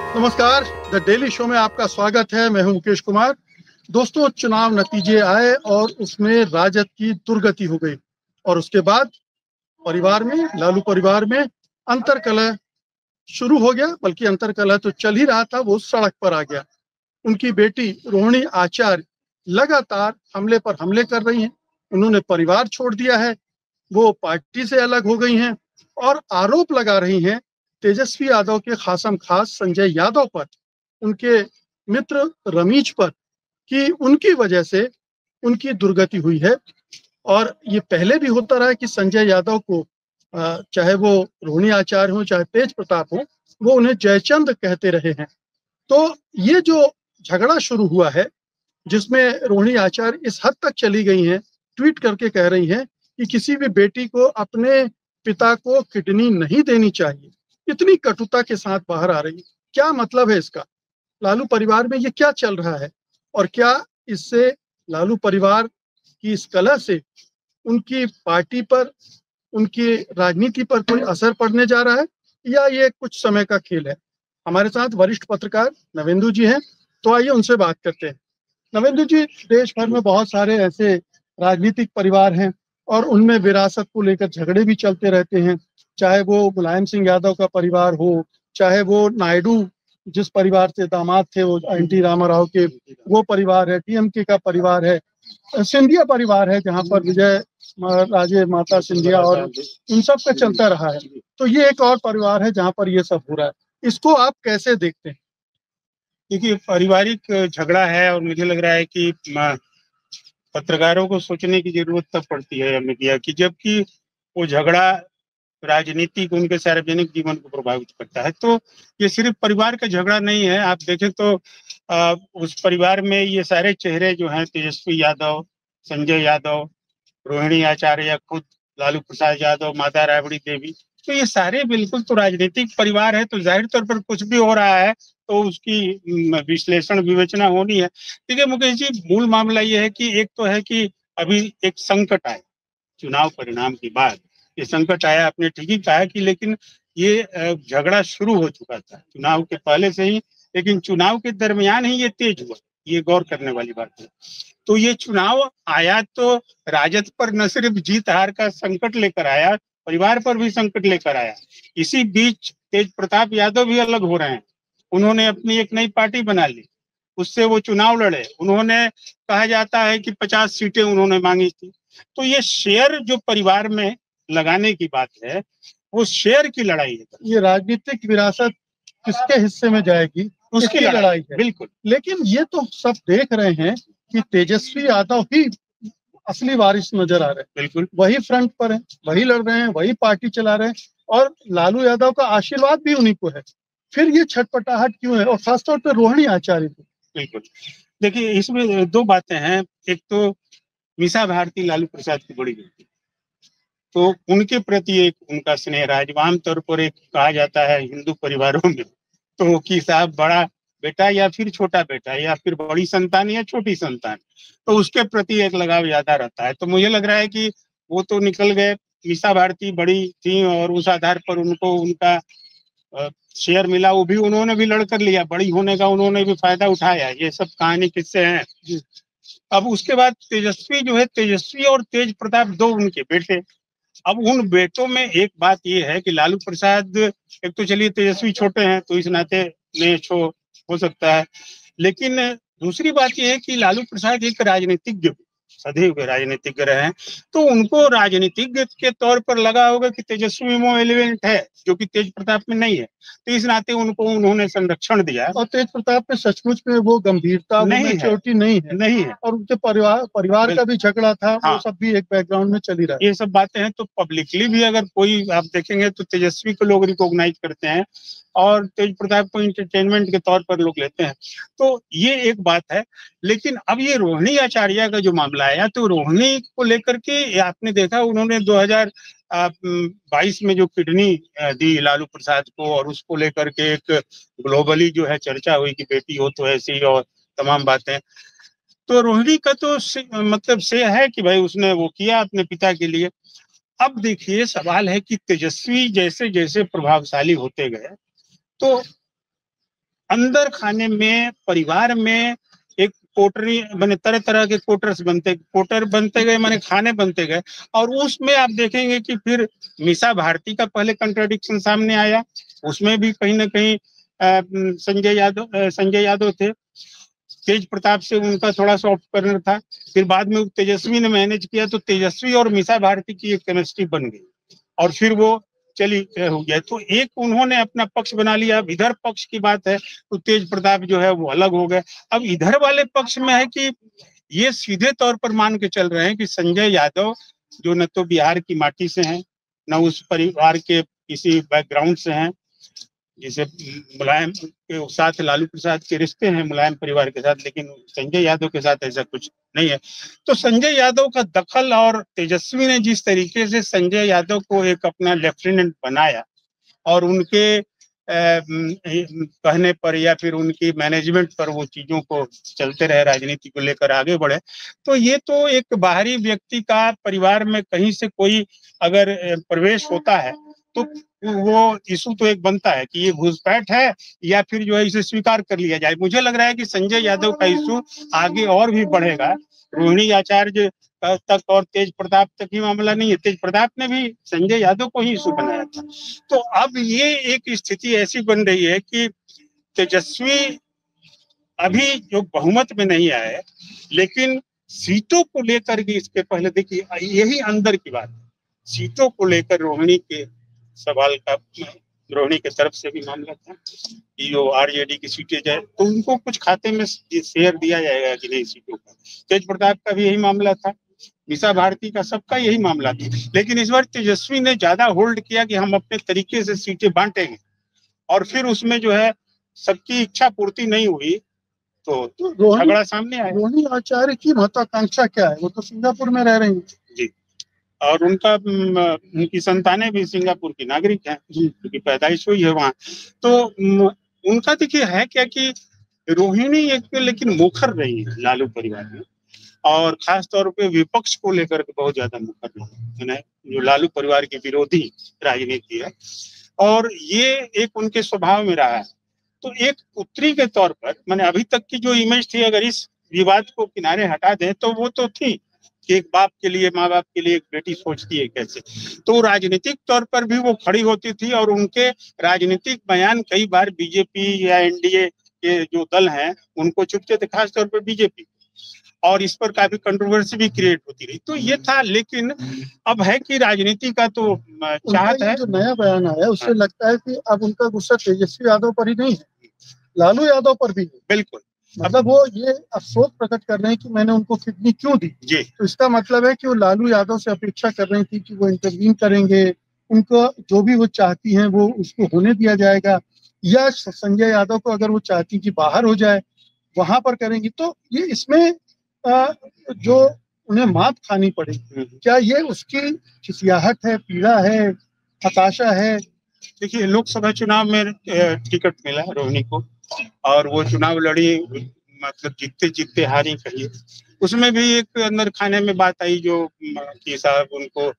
नमस्कार। The daily show में आपका स्वागत है। मैं हूं मुकेश कुमार। दोस्तों, चुनाव नतीजे आए और उसमें राजद की दुर्गति हो गई और उसके बाद परिवार में, लालू परिवार में अंतर्कलह शुरू हो गया। बल्कि अंतर्कलह तो चल ही रहा था, वो सड़क पर आ गया। उनकी बेटी रोहिणी आचार्य लगातार हमले पर हमले कर रही हैं। उन्होंने परिवार छोड़ दिया है, वो पार्टी से अलग हो गई हैं और आरोप लगा रही हैं तेजस्वी यादव के खासम खास संजय यादव पर, उनके मित्र रमीज पर, कि उनकी वजह से उनकी दुर्गति हुई है। और ये पहले भी होता रहा है कि संजय यादव को चाहे वो रोहिणी आचार्य हो चाहे तेज प्रताप हो, वो उन्हें जयचंद कहते रहे हैं। तो ये जो झगड़ा शुरू हुआ है, जिसमें रोहिणी आचार्य इस हद तक चली गई हैं, ट्वीट करके कह रही हैं कि किसी भी बेटी को अपने पिता को किडनी नहीं देनी चाहिए। इतनी कटुता के साथ बाहर आ रही है। क्या मतलब है इसका? लालू परिवार में ये क्या चल रहा है? और क्या इससे लालू परिवार की इस कलह से उनकी पार्टी पर, उनकी राजनीति पर कोई असर पड़ने जा रहा है, या ये कुछ समय का खेल है? हमारे साथ वरिष्ठ पत्रकार नवेंदु जी हैं, तो आइए उनसे बात करते हैं। नवेंदु जी, देश भर में बहुत सारे ऐसे राजनीतिक परिवार हैं और उनमें विरासत को लेकर झगड़े भी चलते रहते हैं। चाहे वो मुलायम सिंह यादव का परिवार हो, चाहे वो नायडू जिस परिवार से दामाद थे, वो एनटी रामाराव के, वो परिवार है, टीएमके का परिवार है, सिंधिया परिवार है जहां पर विजय राजे माता सिंधिया और इन सब का चलता रहा है। तो ये एक और परिवार है जहां पर ये सब हो रहा है। इसको आप कैसे देखते हैं? देखिए, पारिवारिक झगड़ा है और मुझे लग रहा है कि पत्रकारों को सोचने की जरूरत तब पड़ती है मीडिया की, जबकि वो झगड़ा राजनीतिक उनके सार्वजनिक जीवन को प्रभावित करता है। तो ये सिर्फ परिवार का झगड़ा नहीं है। आप देखें तो उस परिवार में ये सारे चेहरे जो हैं, तेजस्वी यादव, संजय यादव, रोहिणी आचार्य या खुद लालू प्रसाद यादव, माता राबड़ी देवी, तो ये सारे बिल्कुल तो राजनीतिक परिवार है। तो जाहिर तौर पर कुछ भी हो रहा है तो उसकी विश्लेषण विवेचना होनी है। देखिए मुकेश जी, मूल मामला ये है कि एक तो है कि अभी एक संकट आया चुनाव परिणाम के बाद। ये संकट आया, आपने ठीक ही कहा कि लेकिन ये झगड़ा शुरू हो चुका था चुनाव के पहले से ही, लेकिन चुनाव के दरमियान ही ये तेज हुआ। ये गौर करने वाली बात है। तो ये चुनाव आया तो राजद पर न सिर्फ जीत हार का संकट लेकर आया, परिवार पर भी संकट लेकर आया। इसी बीच तेज प्रताप यादव भी अलग हो रहे हैं। उन्होंने अपनी एक नई पार्टी बना ली, उससे वो चुनाव लड़े। उन्होंने, कहा जाता है कि 50 सीटें उन्होंने मांगी थी। तो ये शेयर जो परिवार में लगाने की बात है, वो शेयर की लड़ाई है। ये राजनीतिक विरासत किसके हिस्से में जाएगी, उसकी इसकी लड़ाई है। बिल्कुल। लेकिन ये तो सब देख रहे हैं कि तेजस्वी यादव ही असली वारिस नजर आ रहे हैं। बिल्कुल वही फ्रंट पर है, वही लड़ रहे हैं, वही पार्टी चला रहे हैं और लालू यादव का आशीर्वाद भी उन्हीं को है। फिर ये छटपटाहट क्यों है, और खासतौर पर रोहिणी आचार्य को? बिल्कुल। देखिए, इसमें दो बातें हैं। एक तो मीसा भारती लालू प्रसाद की बड़ी बेटी, तो उनके प्रति एक उनका स्नेह रहा। जब आमतौर पर एक कहा जाता है हिंदू परिवारों में, तो कि साहब बड़ा बेटा या फिर छोटा बेटा या फिर बड़ी संतान या छोटी संतान, तो उसके प्रति एक लगाव ज्यादा रहता है। तो मुझे लग रहा है कि वो तो निकल गए। मीसा भारती बड़ी थी और उस आधार पर उनको उनका शेयर मिला, वो भी उन्होंने भी लड़कर लिया। बड़ी होने का उन्होंने भी फायदा उठाया। ये सब कहानी किससे है। अब उसके बाद तेजस्वी जो है, तेजस्वी और तेज प्रताप दो उनके बेटे। अब उन बेटों में एक बात ये है कि लालू प्रसाद, एक तो चलिए तेजस्वी छोटे हैं तो इस नाते में हो सकता है, लेकिन दूसरी बात ये है कि लालू प्रसाद एक राजनीतिज्ञ, सदैव राजनीतिज्ञ रहे हैं। तो उनको राजनीतिज्ञ के तौर पर लगा होगा कि तेजस्वी में एलिमेंट है जो कि तेज प्रताप में नहीं है, तो इस नाते उनको उन्होंने संरक्षण दिया। और तेज प्रताप में सचमुच में वो गंभीरता, वो मैच्योरिटी नहीं है और उनके परिवार का भी झगड़ा था। हाँ, वो सब भी एक बैकग्राउंड में चली रहा है। ये सब बातें हैं। तो पब्लिकली भी अगर कोई आप देखेंगे तो तेजस्वी को लोग रिकॉग्नाइज करते हैं और तेज प्रताप को इंटरटेनमेंट के तौर पर लोग लेते हैं। तो ये एक बात है। लेकिन अब ये रोहिणी आचार्य का जो मामला आया, तो रोहिणी को लेकर के आपने देखा उन्होंने 2022 में जो किडनी दी लालू प्रसाद को, और उसको लेकर के एक ग्लोबली जो है चर्चा हुई कि बेटी हो तो ऐसी और तमाम बातें। तो रोहिणी का तो मतलब से है कि भाई उसने वो किया अपने पिता के लिए। अब देखिए, सवाल है कि तेजस्वी जैसे जैसे प्रभावशाली होते गए, तो अंदर खाने में परिवार में एक कोटरी बने, तरह तरह के कोटर बनते गए, माने खाने बनते गए। और उसमें आप देखेंगे कि फिर मीसा भारती का पहले कंट्राडिक्शन सामने आया, उसमें भी कहीं ना कहीं संजय यादव थे। तेज प्रताप से उनका थोड़ा सॉफ्ट कॉर्नर था। फिर बाद में तेजस्वी ने मैनेज किया, तो तेजस्वी और मीसा भारती की एक केमिस्ट्री बन गई और फिर वो चली हो गया। तो एक उन्होंने अपना पक्ष बना लिया। अब इधर पक्ष की बात है तो तेज प्रताप जो है वो अलग हो गए। अब इधर वाले पक्ष में है कि ये सीधे तौर पर मान के चल रहे हैं कि संजय यादव जो न तो बिहार की माटी से हैं, न उस परिवार के किसी बैकग्राउंड से हैं, जैसे मुलायम के साथ लालू प्रसाद के रिश्ते हैं मुलायम परिवार के साथ, लेकिन संजय यादव के साथ ऐसा कुछ नहीं है। तो संजय यादव का दखल, और तेजस्वी ने जिस तरीके से संजय यादव को एक अपना लेफ्टिनेंट बनाया और उनके कहने पर या फिर उनकी मैनेजमेंट पर वो चीजों को चलते रहे, राजनीति को लेकर आगे बढ़े, तो ये तो एक बाहरी व्यक्ति का परिवार में कहीं से कोई अगर प्रवेश होता है तो वो इशू तो एक बनता है कि ये घुसपैठ है या फिर जो है इसे स्वीकार कर लिया जाए। मुझे लग रहा है कि संजय यादव का इशू आगे और भी बढ़ेगा। रोहिणी आचार्य तक और तेज प्रताप तक ही मामला नहीं है, तेज प्रताप ने भी संजय यादव को ही इशू बनाया था। तो अब ये एक स्थिति ऐसी बन रही है कि तेजस्वी अभी जो बहुमत में नहीं आए, लेकिन सीटों को लेकर के इसके पहले देखिए यही अंदर की बात है, सीटों को लेकर रोहिणी के सवाल का रोहिणी के तरफ से भी मामला था कि जो आरजेडी की सीटें जाए तो उनको कुछ खाते में शेयर दिया जाएगा कि नहीं सीटों का। तेज प्रताप का भी यही मामला था, मीसा भारती का, सबका यही मामला था। लेकिन इस बार तेजस्वी ने ज्यादा होल्ड किया कि हम अपने तरीके से सीटें बांटेंगे, और फिर उसमें जो है सबकी इच्छा पूर्ति नहीं हुई तो झगड़ा सामने आया। रोहिणी आचार्य की महत्वाकांक्षा क्या है? वो तो सिंगापुर में रह रही है जी, और उनकी संतानें भी सिंगापुर की नागरिक हैं जी, क्योंकि पैदाइश हुई है वहाँ। तो उनका देखिए है क्या कि रोहिणी एक लेकिन मुखर रही है लालू परिवार में, और खास तौर पे विपक्ष को लेकर के बहुत ज्यादा मुखर रही है, जो लालू परिवार की विरोधी राजनीति है, और ये एक उनके स्वभाव में रहा है। तो एक पुत्री के तौर पर मैंने अभी तक की जो इमेज थी, अगर इस विवाद को किनारे हटा दें तो वो तो थी कि एक बाप के लिए, माँ बाप के लिए एक बेटी सोचती है कैसे, तो राजनीतिक तौर पर भी वो खड़ी होती थी। और उनके राजनीतिक बयान कई बार बीजेपी या एनडीए के जो दल हैं उनको चुभते थे, खासतौर पर बीजेपी, और इस पर काफी कंट्रोवर्सी भी क्रिएट होती रही। तो ये था, लेकिन अब है कि राजनीति का तो चाहत है। जो नया बयान आया उससे लगता है कि अब उनका गुस्सा तेजस्वी यादव पर ही नहीं है, लालू यादव पर भी है। बिल्कुल, मतलब वो ये अफसोस प्रकट कर रहे हैं कि मैंने उनको किडनी क्यों दी जी। तो इसका मतलब है कि वो लालू यादव से अपेक्षा कर रही थी कि वो इंटरवीन करेंगे, उनको जो भी वो चाहती हैं वो उसको होने दिया जाएगा, या संजय यादव को अगर वो चाहती कि बाहर हो जाए वहां पर करेंगी। तो ये इसमें जो उन्हें मात खानी पड़ेगी, क्या ये उसकी खिसियाहट है, पीड़ा है, हताशा है? देखिए, लोकसभा चुनाव में टिकट मिला रोहिणी को, और वो चुनाव लड़ी, मतलब जीतते जीतते हारी कहिए। उसमें भी एक अंदर खाने में बात आई जो कि साहब उनको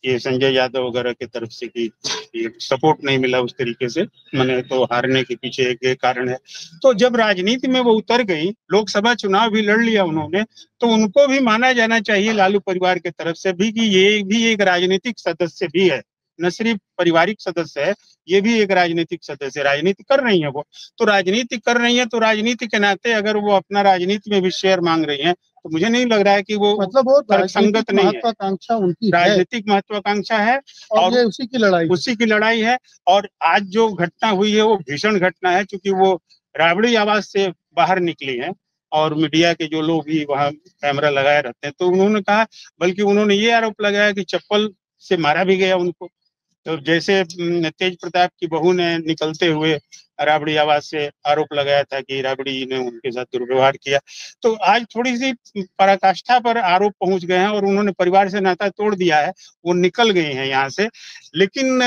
ये संजय यादव वगैरह की तरफ से कि सपोर्ट नहीं मिला उस तरीके से, मैंने तो हारने के पीछे एक कारण है। तो जब राजनीति में वो उतर गई, लोकसभा चुनाव भी लड़ लिया उन्होंने, तो उनको भी माना जाना चाहिए लालू परिवार की तरफ से भी कि ये भी एक राजनीतिक सदस्य भी है, न सिर्फ पारिवारिक सदस्य है, ये भी एक राजनीतिक सदस्य, राजनीति कर रही है वो। तो राजनीति कर रही है तो राजनीति के नाते अगर वो अपना राजनीति में भी शेयर मांग रही है तो मुझे नहीं लग रहा है कि वो मतलब वो संगत नहीं है। महत्वाकांक्षा उनकी राजनीतिक महत्वाकांक्षा है और ये उसी की लड़ाई है। और आज जो घटना हुई है वो भीषण घटना है, क्योंकि वो राबड़ी आवाज से बाहर निकली है, और मीडिया के जो लोग भी वहाँ कैमरा लगाए रहते हैं, तो उन्होंने कहा, बल्कि उन्होंने ये आरोप लगाया कि चप्पल से मारा भी गया उनको। तो जैसे तेज प्रताप की बहू ने निकलते हुए राबड़ी आवाज से आरोप लगाया था कि राबड़ी ने उनके साथ दुर्व्यवहार किया। तो आज थोड़ी सी पराकाष्ठा पर आरोप पहुंच गए हैं और उन्होंने परिवार से नाता तोड़ दिया है, वो निकल गए हैं यहाँ से। लेकिन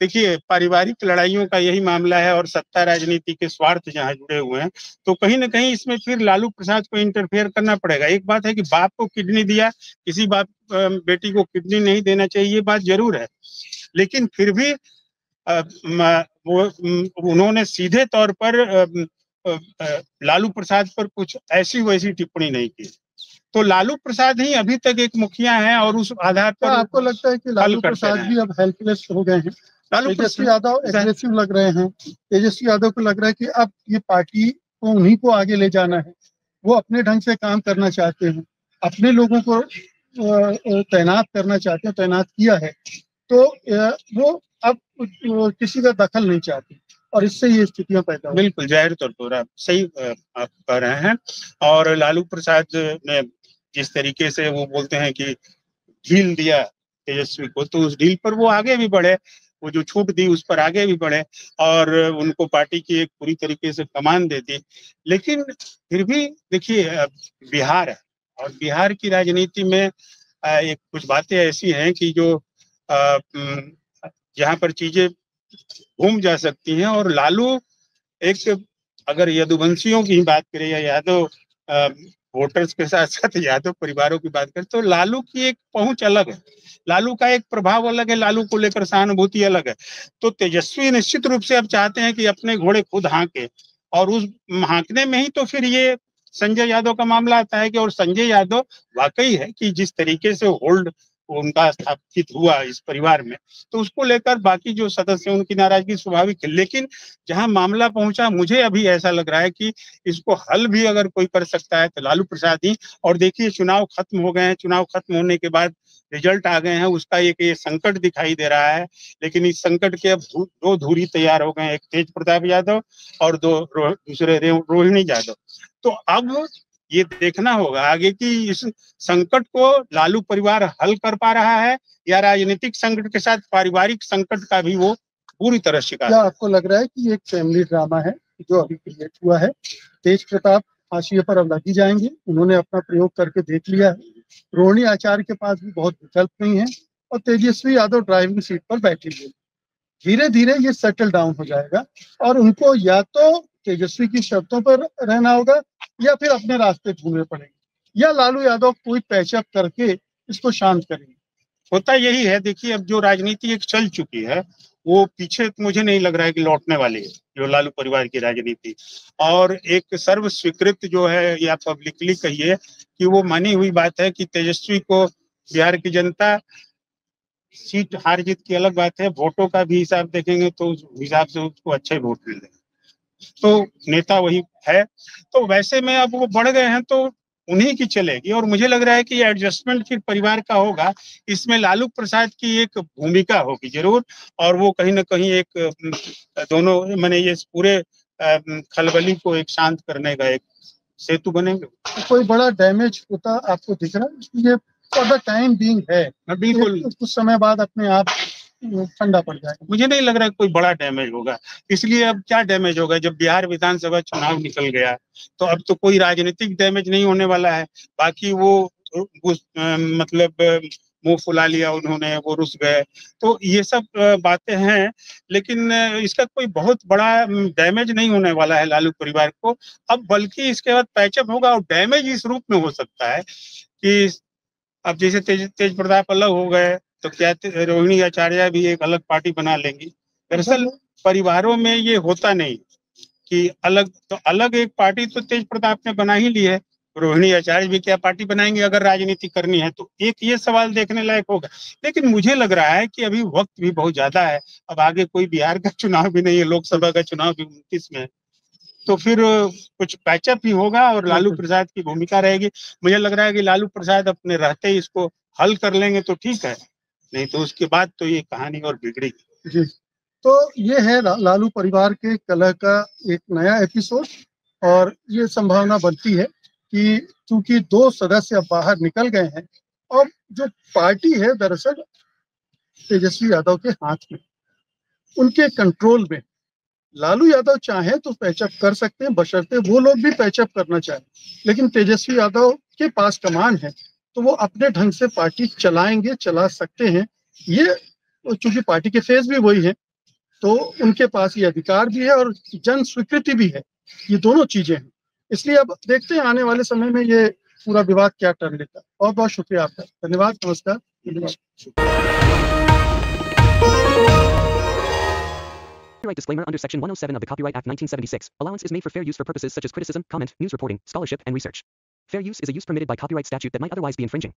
देखिए, पारिवारिक लड़ाइयों का यही मामला है, और सत्ता राजनीति के स्वार्थ जहाँ जुड़े हुए हैं, तो कहीं ना कहीं इसमें फिर लालू प्रसाद को इंटरफेयर करना पड़ेगा। एक बात है कि बाप को किडनी दिया, किसी बाप बेटी को किडनी नहीं देना चाहिए, ये बात जरूर है, लेकिन फिर भी उन्होंने सीधे तौर पर लालू प्रसाद पर कुछ ऐसी वैसी टिप्पणी नहीं की। तो लालू प्रसाद ही अभी तक एक मुखिया हैं और उस आधार पर आपको लगता है कि लालू प्रसाद भी अब हेल्पलेस हो गए हैं? तेजस्वी यादव एग्रेसिव लग रहे हैं। तेजस्वी यादव को लग रहा है कि अब ये पार्टी को उन्हीं को आगे ले जाना है। वो अपने ढंग से काम करना चाहते हैं, अपने लोगों को तैनात करना चाहते हैं, तैनात किया है। तो वो अब किसी का दखल नहीं चाहते और इससे ये स्थितियां पैदा हो। बिल्कुल जाहिर तौर पर आप सही आप कह रहे हैं। और लालू प्रसाद ने जिस तरीके से वो बोलते हैं कि ढील दिया तेजस्वी को, तो उस ढील पर वो आगे भी बढ़े, वो जो छूट दी उस पर आगे भी बढ़े और उनको पार्टी की एक पूरी तरीके से कमान दे दी। लेकिन फिर भी देखिए बिहार है और बिहार की राजनीति में एक कुछ बातें ऐसी हैं कि जो जहाँ पर चीजें घूम जा सकती हैं। और लालू एक, अगर यदुवंशियों की बात करें या यादव वोटर्स के साथ साथ यादव परिवारों की बात करें, तो लालू की एक पहुंच अलग है, लालू का एक प्रभाव अलग है, लालू को लेकर सहानुभूति अलग है। तो तेजस्वी निश्चित रूप से अब चाहते हैं कि अपने घोड़े खुद हाँके, और उस हाँकने में ही तो फिर ये संजय यादव का मामला आता है कि, और संजय यादव वाकई है कि जिस तरीके से होल्ड उनका स्थापित हुआ इस परिवार में, तो उसको लेकर बाकी जो सदस्य उनकी नाराजगी स्वाभाविक है। लेकिन जहां मामला पहुंचा, मुझे अभी ऐसा लग रहा है कि इसको हल भी अगर कोई कर सकता है तो लालू प्रसाद ही। और देखिए चुनाव खत्म हो गए हैं, चुनाव खत्म होने के बाद रिजल्ट आ गए हैं, उसका एक ये संकट दिखाई दे रहा है। लेकिन इस संकट के अब दो धुरी तैयार हो गए, एक तेज प्रताप यादव और दूसरे रोहिणी यादव। तो अब ये देखना होगा आगे कि इस संकट को लालू परिवार हल कर पा रहा है या राजनीतिक संकट के साथ पारिवारिक संकट का भी वो पूरी तरह शिकार। क्या आपको लग रहा है कि ये एक फैमिली ड्रामा है जो अभी क्रिएट हुआ है? तेज प्रताप हाशिए पर अब लगी जाएंगे, उन्होंने अपना प्रयोग करके देख लिया है। रोहिणी आचार्य के पास भी बहुत विकल्प नहीं है और तेजस्वी यादव ड्राइविंग सीट पर बैठे हुए। धीरे धीरे ये सेटल डाउन हो जाएगा और उनको या तो तेजस्वी की शर्तों पर रहना होगा या फिर अपने रास्ते ढूंढने पड़ेंगे, या लालू यादव कोई पैचअप करके इसको शांत करेंगे। होता यही है। देखिए अब जो राजनीति एक चल चुकी है वो पीछे मुझे नहीं लग रहा है कि लौटने वाली है, जो लालू परिवार की राजनीति। और एक सर्व स्वीकृत जो है या पब्लिकली कहिए कि वो मानी हुई बात है कि तेजस्वी को बिहार की जनता, सीट हार जीत की अलग बात है, वोटों का भी हिसाब देखेंगे तो उस हिसाब से उसको अच्छे वोट मिल रहे, तो नेता वही है। तो वैसे में अब वो बढ़ गए हैं तो उन्हीं की चलेगी। और मुझे लग रहा है कि एडजस्टमेंट फिर परिवार का होगा, इसमें लालू प्रसाद की एक भूमिका होगी जरूर। और वो कहीं ना कहीं एक दोनों मैंने ये पूरे खलबली को एक शांत करने का एक सेतु बनेंगे। कोई बड़ा डैमेज होता आपको दिख रहा है? ये फॉर द टाइम बीइंग है, बिल्कुल कुछ समय बाद अपने आप ठंडा पड़ जाएगा। मुझे नहीं लग रहा है कोई बड़ा डैमेज होगा। इसलिए अब क्या डैमेज होगा, जब बिहार विधानसभा चुनाव निकल गया तो अब तो कोई राजनीतिक डैमेज नहीं होने वाला है। बाकी वो मतलब मुंह फुला लिया उन्होंने, वो रुस गए, तो ये सब बातें हैं। लेकिन इसका कोई बहुत बड़ा डैमेज नहीं होने वाला है लालू परिवार को अब, बल्कि इसके बाद पैचअप होगा। और डैमेज इस रूप में हो सकता है कि अब जैसे तेज प्रताप अलग हो गए तो क्या रोहिणी आचार्य भी एक अलग पार्टी बना लेंगी। दरअसल परिवारों में ये होता नहीं कि अलग, तो अलग एक पार्टी तो तेज प्रताप ने बना ही ली है, रोहिणी आचार्य भी क्या पार्टी बनाएंगे अगर राजनीति करनी है, तो एक ये सवाल देखने लायक होगा। लेकिन मुझे लग रहा है कि अभी वक्त भी बहुत ज्यादा है, अब आगे कोई बिहार का चुनाव भी नहीं है, लोकसभा का चुनाव भी 29 में है, तो फिर कुछ पैचअप ही होगा और लालू प्रसाद की भूमिका रहेगी। मुझे लग रहा है कि लालू प्रसाद अपने रहते ही इसको हल कर लेंगे तो ठीक है, नहीं तो उसके बाद तो ये कहानी और बिगड़ेगी। जी, तो ये है लालू परिवार के कलह का एक नया एपिसोड। और ये संभावना बनती है कि क्योंकि 2 सदस्य अब बाहर निकल गए हैं और जो पार्टी है दरअसल तेजस्वी यादव के हाथ में, उनके कंट्रोल में। लालू यादव चाहे तो पैचअप कर सकते हैं, बशर्ते वो लोग भी पैचअप करना चाहें। लेकिन तेजस्वी यादव के पास कमान है तो वो अपने ढंग से पार्टी चलाएंगे, चला सकते हैं। ये चूंकि पार्टी के फेस भी वही है तो उनके पास ये अधिकार भी है और जन स्वीकृति भी है, ये दोनों चीजें हैं। इसलिए अब देखते हैं आने वाले समय में ये पूरा विवाद क्या टर्न लेता है। बहुत बहुत शुक्रिया आपका, धन्यवाद, नमस्कार, धन्यवाद। Copyright disclaimer under Section 107 of the Copyright Act 1976. Allowance is made for fair use for purposes such as criticism, comment, news reporting, scholarship, and research. Fair use is a use permitted by copyright statute that might otherwise be infringing.